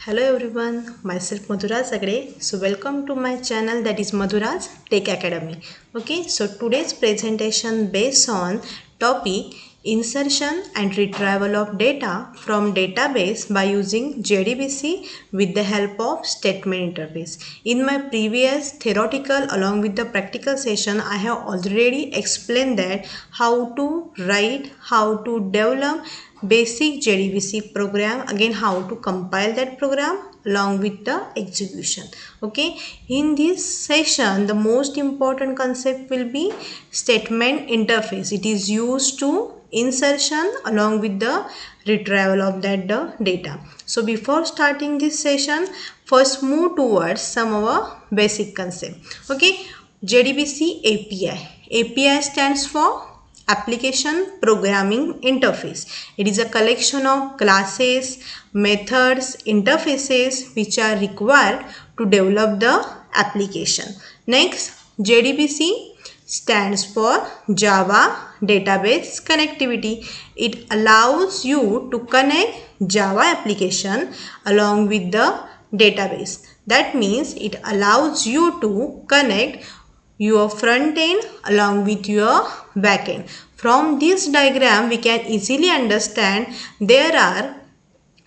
Hello everyone, myself Madhura Sagade. So welcome to my channel, that is Madhura's Tech Academy. Okay, so today's presentation based on topic insertion and retrieval of data from database by using JDBC with the help of statement interface. In my previous theoretical along with the practical session, I have already explained that how to write, how to develop basic JDBC program, again how to compile that program along with the execution. Okay, in this session the most important concept will be statement interface. It is used to insertion along with the retrieval of that data. So before starting this session, first move towards some of our basic concept. Okay, JDBC API stands for Application Programming Interface. It is a collection of classes, methods, interfaces which are required to develop the application. Next, JDBC stands for Java Database Connectivity. It allows you to connect Java application along with the database. That means it allows you to connect your front end along with your back end. From this diagram we can easily understand there are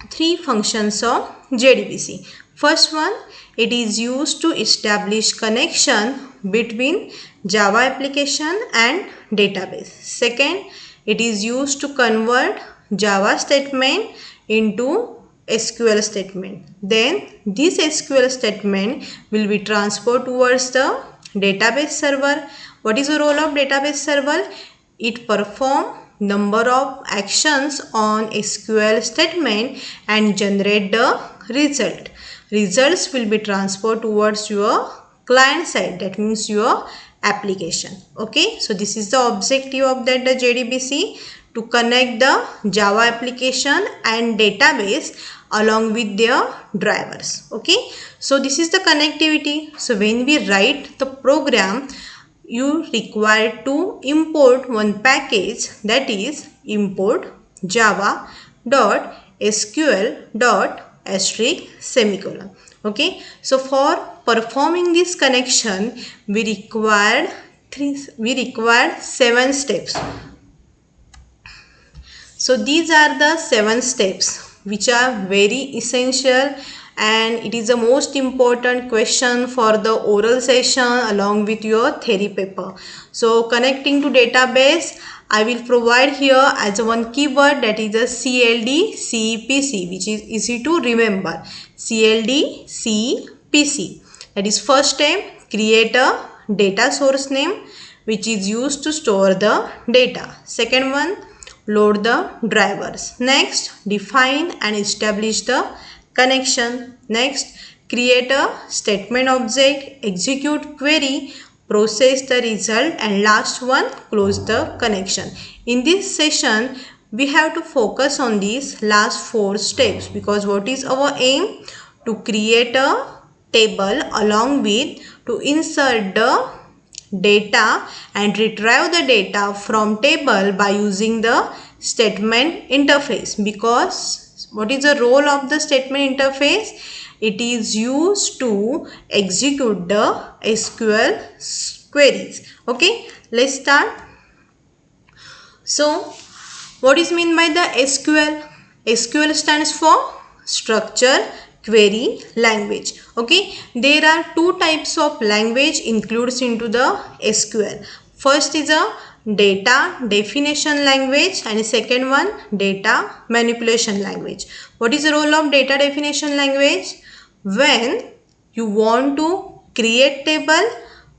three functions of JDBC. First one, it is used to establish connection between Java application and database. Second, it is used to convert Java statement into SQL statement. Then this SQL statement will be transferred towards the database server. What is the role of database server? It performs number of actions on SQL statement and generate the result. Results will be transferred towards your client side, that means your application. Okay, so this is the objective of that the JDBC, to connect the Java application and database along with their drivers. Okay, so this is the connectivity. So when we write the program, you require to import one package, that is import java.sql.**. Okay, so for performing this connection we required 7 steps. So these are the 7 steps which are very essential, and it is the most important question for the oral session along with your theory paper. So connecting to database, I will provide here as a one keyword, that is a CLD CPC, which is easy to remember. CLD CPC, that is first step, create a data source name which is used to store the data. Second one, load the drivers. Next, define and establish the connection. Next, create a statement object, execute query, process the result, and last one, close the connection. In this session we have to focus on these last 4 steps, because what is our aim? To create a table along with to insert the data and retrieve the data from table by using the statement interface. Because what is the role of the statement interface? It is used to execute the SQL queries. Okay, let's start. So what is meant by the SQL? SQL stands for structure query language. Okay, there are 2 types of language includes into the SQL. First is a data definition language and second one data manipulation language. What is the role of data definition language? When you want to create table,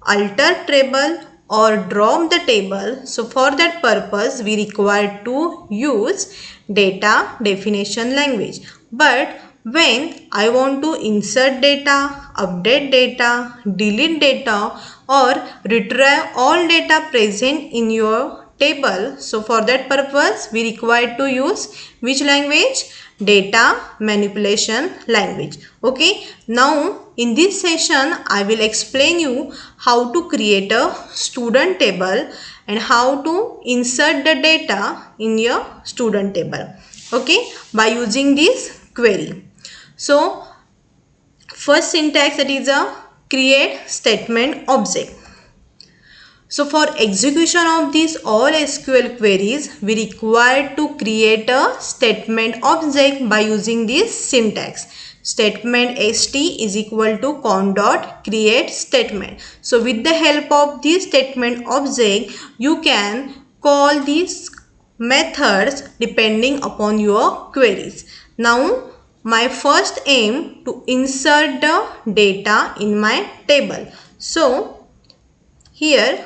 alter table, or drop the table, so for that purpose we require to use data definition language. But when I want to insert data, update data, delete data, or retrieve all data present in your table, so for that purpose we require to use which language? Data manipulation language. Okay, now in this session I will explain you how to create a student table and how to insert the data in your student table. Okay, by using this query. So first syntax, that is a create statement object. So for execution of these all SQL queries, we require to create a statement object by using this syntax. Statement st is equal to con dot create statement. So with the help of this statement object, you can call these methods depending upon your queries. Now my first aim to insert the data in my table. So here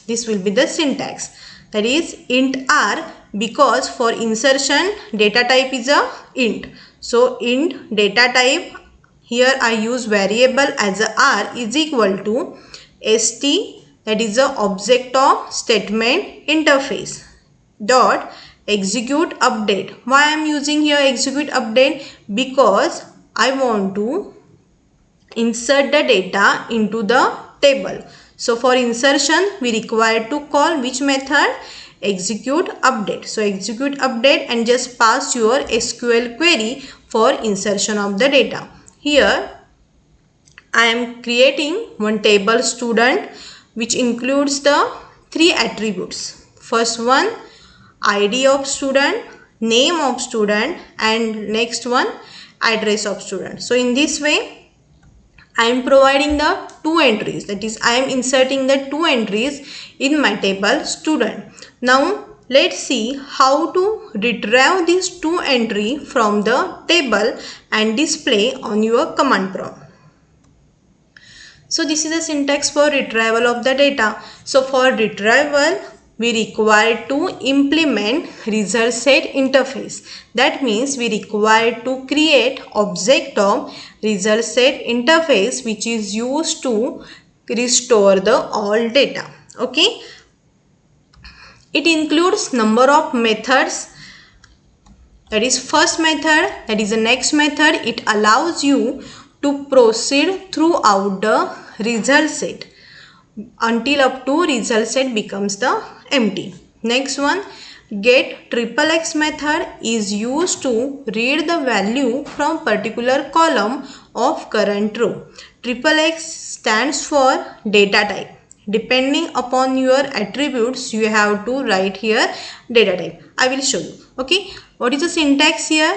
this will be the syntax, that is int r, because for insertion data type is a int. So int data type, here I use variable as a r is equal to st, that is the object of statement interface, dot execute update. Why I am using here execute update? Because I want to insert the data into the table. So for insertion we require to call which method? Execute update. So execute update and just pass your SQL query for insertion of the data. Here I am creating one table student which includes the three attributes. First one, ID of student, name of student, and next one, address of student. So in this way I am providing the two entries, that is I am inserting the two entries in my table student. Now let's see how to retrieve these two entries from the table and display on your command prompt. So this is the syntax for retrieval of the data. So for retrieval we require to implement result set interface. That means we require to create object of result set interface which is used to restore the all data. Okay. It includes number of methods. That is first method, that is the next method. It allows you to proceed throughout the result set until up to result set becomes the empty. Next one, get triple x method is used to read the value from particular column of current row. Triple x stands for data type. Depending upon your attributes, you have to write here data type. I will show you. Okay, what is the syntax here?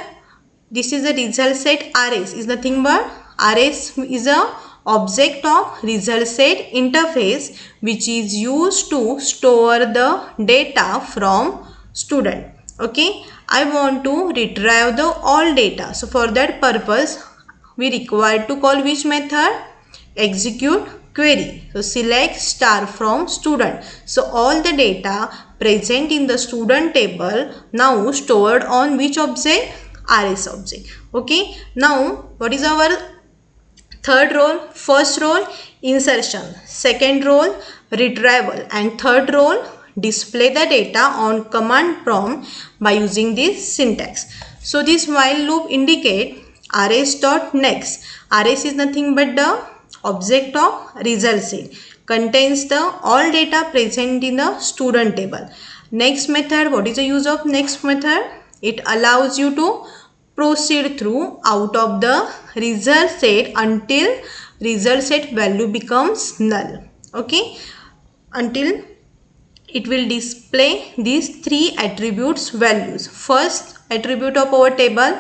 This is the result set. RS is nothing but RS is a object of result set interface which is used to store the data from student. Okay, I want to retrieve the all data. So for that purpose we require to call which method? Execute query. So select star from student. So all the data present in the student table now stored on which object? RS object. Okay, now what is our third role? First role insertion, second role retrieval, and third role display the data on command prompt by using this syntax. So this while loop indicate rs.next. RS is nothing but the object of result set, contains the all data present in the student table. Next method, what is the use of next method? It allows you to proceed through out of the result set until result set value becomes null. Okay, until it will display these three attributes values. First attribute of our table,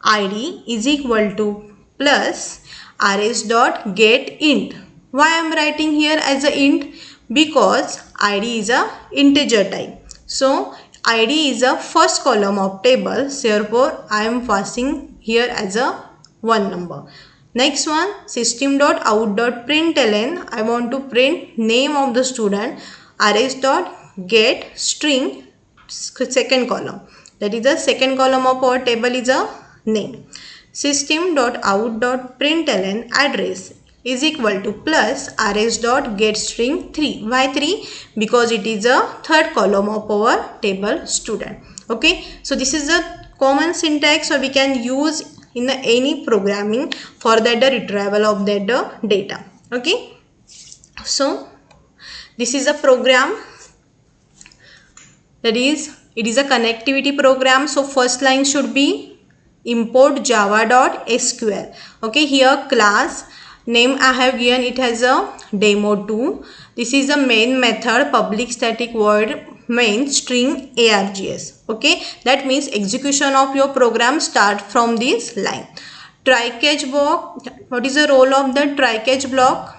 id is equal to plus rs dot get int. Why I am writing here as a int? Because id is a integer type. So id is a first column of table, therefore I am passing here as a one number. Next one, system.out.println. I want to print name of the student. rs.get string second column. That is the second column of our table is a name. System.out.println address is equal to plus rs.getString 3. Why 3? Because it is a third column of our table student. Okay, so this is a common syntax, so we can use in any programming for that the retrieval of that data. Okay, so this is a program, that is it is a connectivity program. So first line should be import java.sql. Okay, here class name I have given it as a demo2. This is the main method, public static void main string args. Okay, that means execution of your program start from this line. Try catch block. What is the role of the try catch block?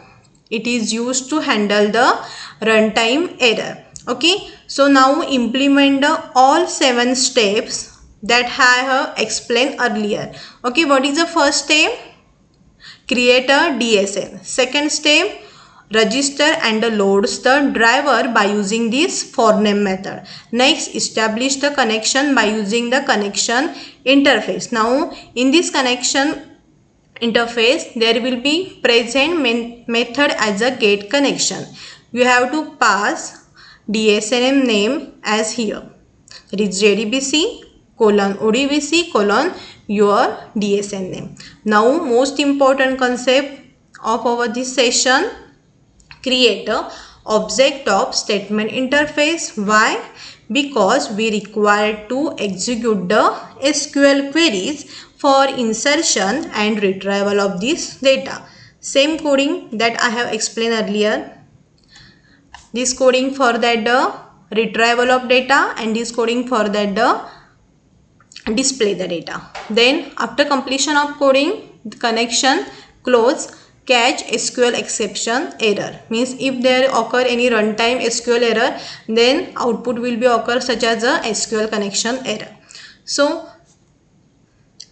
It is used to handle the runtime error. Okay, so now implement the all 7 steps that I have explained earlier. Okay, what is the first step? Create a DSN. Second step, register and loads the driver by using this for name method. Next, establish the connection by using the connection interface. Now in this connection interface there will be present method as a get connection. You have to pass DSNM name as here. It is JDBC colon ODBC colon your DSN name. Now most important concept of our this session, create a object of statement interface. Why? Because we require to execute the SQL queries for insertion and retrieval of this data. Same coding that I have explained earlier. This coding for that the retrieval of data and this coding for that the display the data. Then after completion of coding, the connection close, catch SQL exception error. Means if there occur any runtime SQL error, then output will be occur such as a SQL connection error. So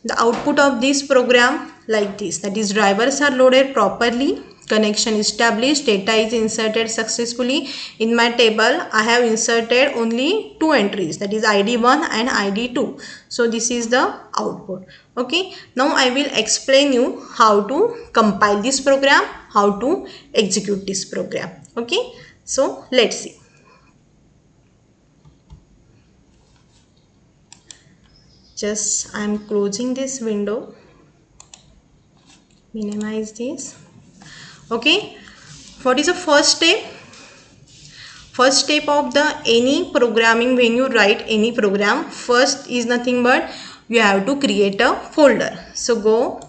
the output of this program like this, that is drivers are loaded properly, connection established, data is inserted successfully. In my table I have inserted only 2 entries, that is ID1 and ID2. So this is the output. Okay, now I will explain you how to compile this program, how to execute this program. Okay, so let's see. Just I am closing this window, minimize this. Okay, what is the first step? First step of the any programming, when you write any program, first is nothing but you have to create a folder. So go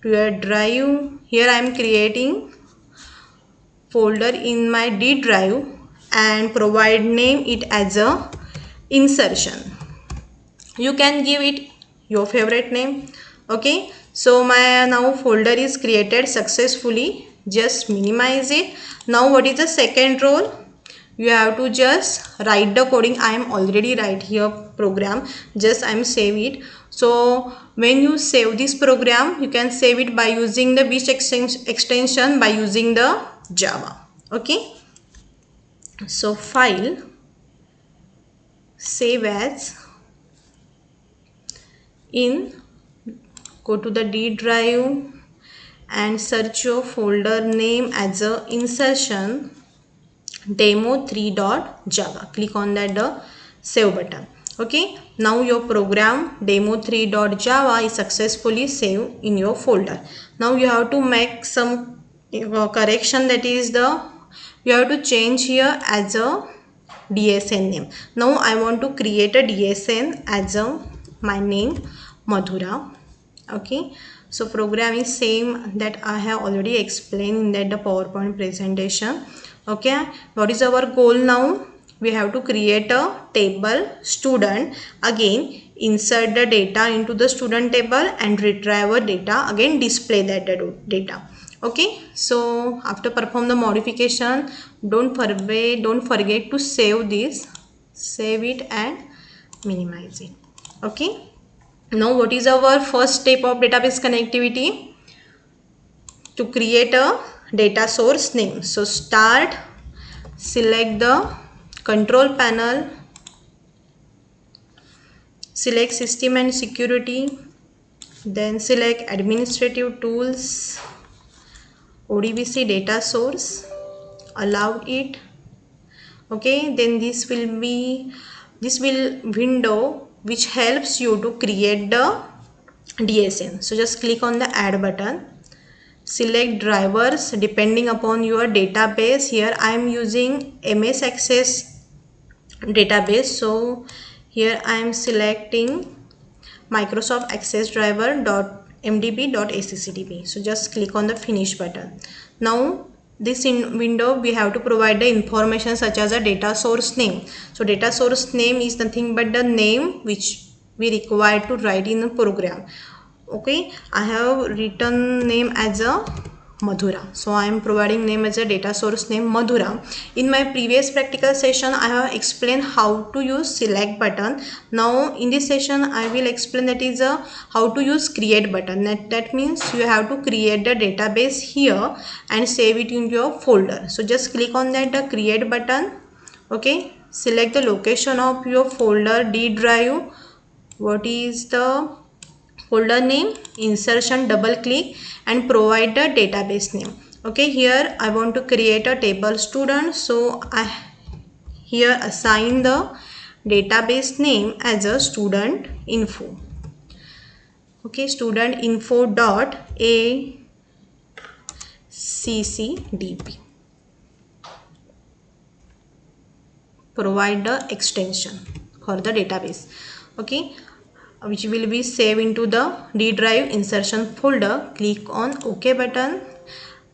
to your drive. Here I am creating folder in my D drive and provide name it as a insertion. You can give it your favorite name. Okay, so my now folder is created successfully. Just minimize it. Now what is the second role? You have to just write the coding. I am already write here program, just I am save it. So when you save this program, you can save it by using the which extension, by using the Java. Okay, so file, save as, in, go to the D drive and search your folder name as a insertion demo3.java. Click on that the save button. Okay, now your program demo3.java is successfully saved in your folder. Now you have to make some correction, that is the you have to change here as a DSN name. Now I want to create a DSN as a my name Madhura. Okay, so program is same that I have already explained in that the PowerPoint presentation. Okay, what is our goal now? We have to create a table student, again insert the data into the student table and retrieve our data, again display that data. Okay, so after perform the modification, don't forget to save this, save it and minimize it. Okay, now what is our first step of database connectivity? To create a data source name. So start, select the control panel, select system and security, then select administrative tools, ODBC data source, allow it. Okay, then this will window which helps you to create the DSN. So just click on the add button, select drivers depending upon your database. Here I am using MS Access database, so here I am selecting Microsoft Access Driver mdb.accdb. So just click on the finish button. Now this window we have to provide the information such as a data source name. So data source name is nothing but the name which we require to write in the program. Okay, I have written name as a Madhura. So I am providing name as a data source name Madhura. In my previous practical session, I have explained how to use select button. Now in this session, I will explain that is a how to use create button. That means you have to create the database here and save it in your folder. So just click on that the create button. Okay, select the location of your folder D drive. What is the folder name, insertion, double click and provide the database name. Okay, here I want to create a table student, so I here assign the database name as a student info. Okay, student info dot ACCDB. Provide the extension for the database. Okay, which will be saved into the D drive insertion folder. Click on OK button.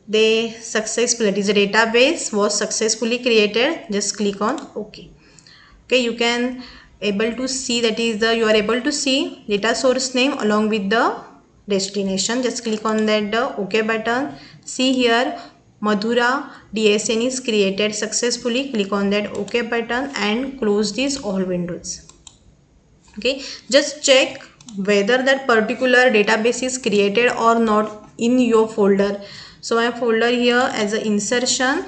The database was successfully created. Just click on OK. Okay, you can able to see that is the you are able to see data source name along with the destination. Just click on that the OK button. See here Madhura DSN is created successfully. Click on that OK button and close these all windows. Okay, just check whether that particular database is created or not in your folder. So my folder here as an insertion,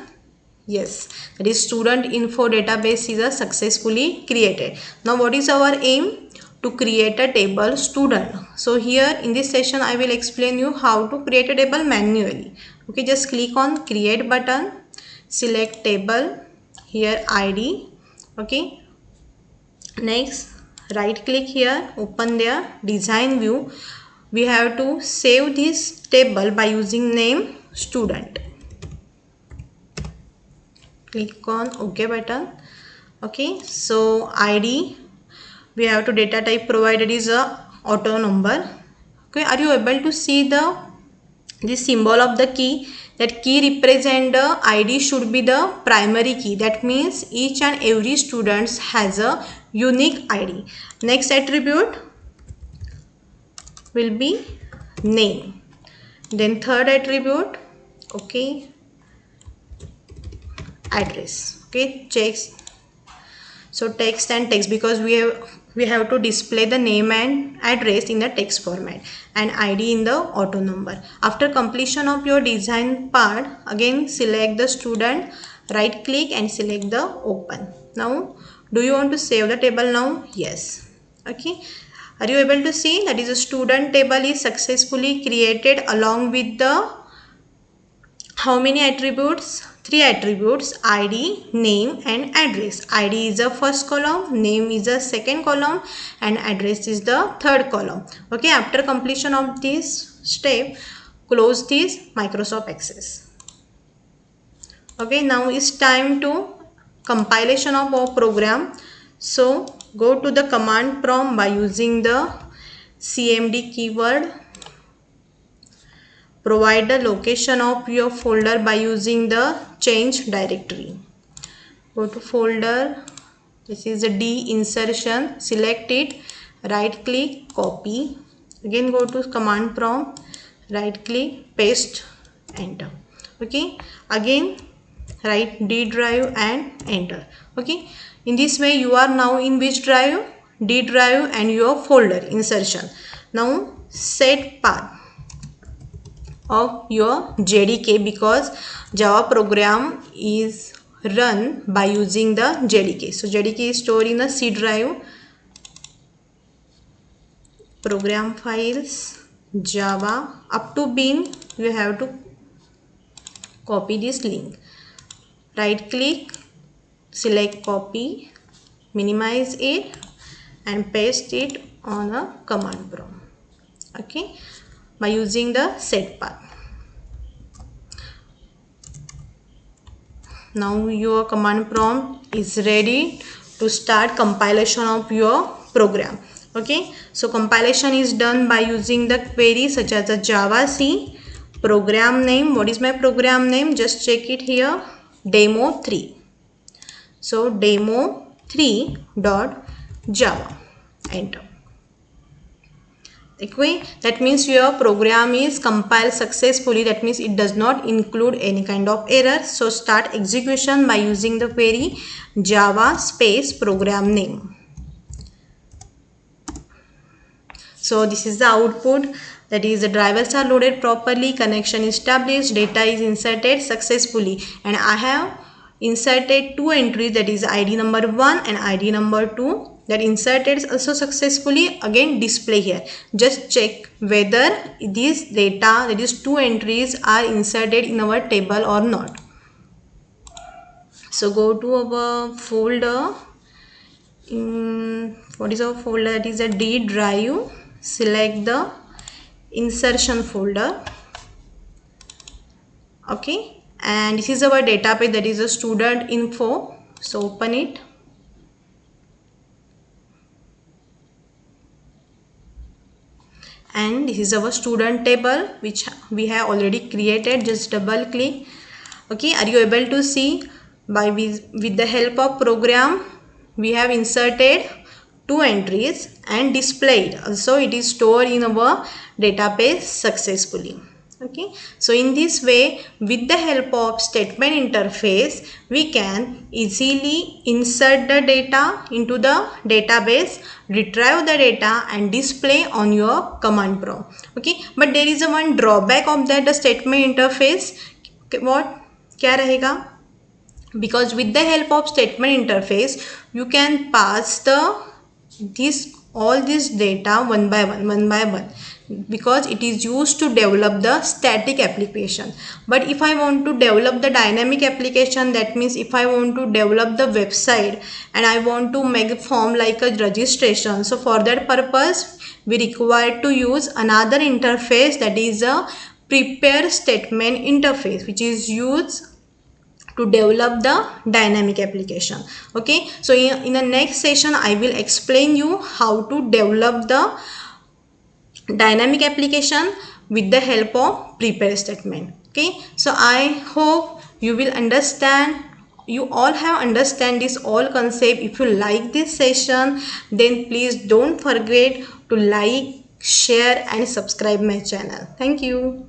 yes, that is student info database is a successfully created. Now what is our aim? To create a table student. So here in this session I will explain you how to create a table manually. Okay, just click on create button, select table, here ID. Okay, next right click here, open their design view. We have to save this table by using name student. Click on OK button. Okay, so ID we have to data type provided is a auto number. Okay, are you able to see this symbol of the key? That key represent the ID should be the primary key. That means each and every student has a unique ID. Next attribute will be name. Then third attribute, okay, address. Okay, checks. So text and text, because we have to display the name and address in the text format and ID in the auto number. After completion of your design part, again select the student, right click and select the open. Now do you want to save the table now? Yes. Okay, are you able to see that is a student table is successfully created along with the how many attributes? 3 attributes: ID, name and address. ID is the first column, name is the second column and address is the third column. Okay, after completion of this step, close this Microsoft Access. Okay, now it's time to compilation of our program. So go to the command prompt by using the CMD keyword. Provide the location of your folder by using the change directory. Go to folder, this is a D insertion, select it, right click, copy. Again go to command prompt, right click, paste, enter. Okay, again write D drive and enter. Okay, in this way you are now in which drive? D drive and your folder insertion. Now set path of your JDK, because Java program is run by using the JDK. So JDK is stored in the C drive, program files, Java up to bin. You have to copy this link, right click, select copy, minimize it and paste it on a command prompt. Okay, by using the set path. Now your command prompt is ready to start compilation of your program. Okay, so compilation is done by using the query such as a javac program name. What is my program name? Just check it here, demo3. So demo3.java, enter. Okay, that means your program is compiled successfully. That means it does not include any kind of error. So start execution by using the query java space program name. So this is the output, that is the drivers are loaded properly, connection established, data is inserted successfully, and I have inserted two entries, that is ID number 1 and ID number 2, that inserted also successfully. Again display here, just check whether this data, that is two entries, are inserted in our table or not. So go to our folder. What is our folder? That is a D drive. Select the insertion folder. Okay, and this is our database, that is a student info. So open it. And this is our student table which we have already created. Just double click. Okay, are you able to see? With the help of program we have inserted two entries and displayed. Also it is stored in our database successfully. Okay, so in this way, with the help of statement interface, we can easily insert the data into the database, retrieve the data and display on your command prompt. Okay, but there is a one drawback of that, the statement interface. What क्या रहेगा? Because with the help of statement interface you can pass all this data one by one, because it is used to develop the static application. But if I want to develop the dynamic application, that means if I want to develop the website and I want to make a form like a registration, so for that purpose we require to use another interface, that is a prepare statement interface, which is used to develop the dynamic application. Okay, so in the next session I will explain you how to develop the dynamic application with the help of prepare statement. Okay, so I hope you will understand, you all have understand this all concept. If you like this session, then please don't forget to like, share and subscribe my channel. Thank you.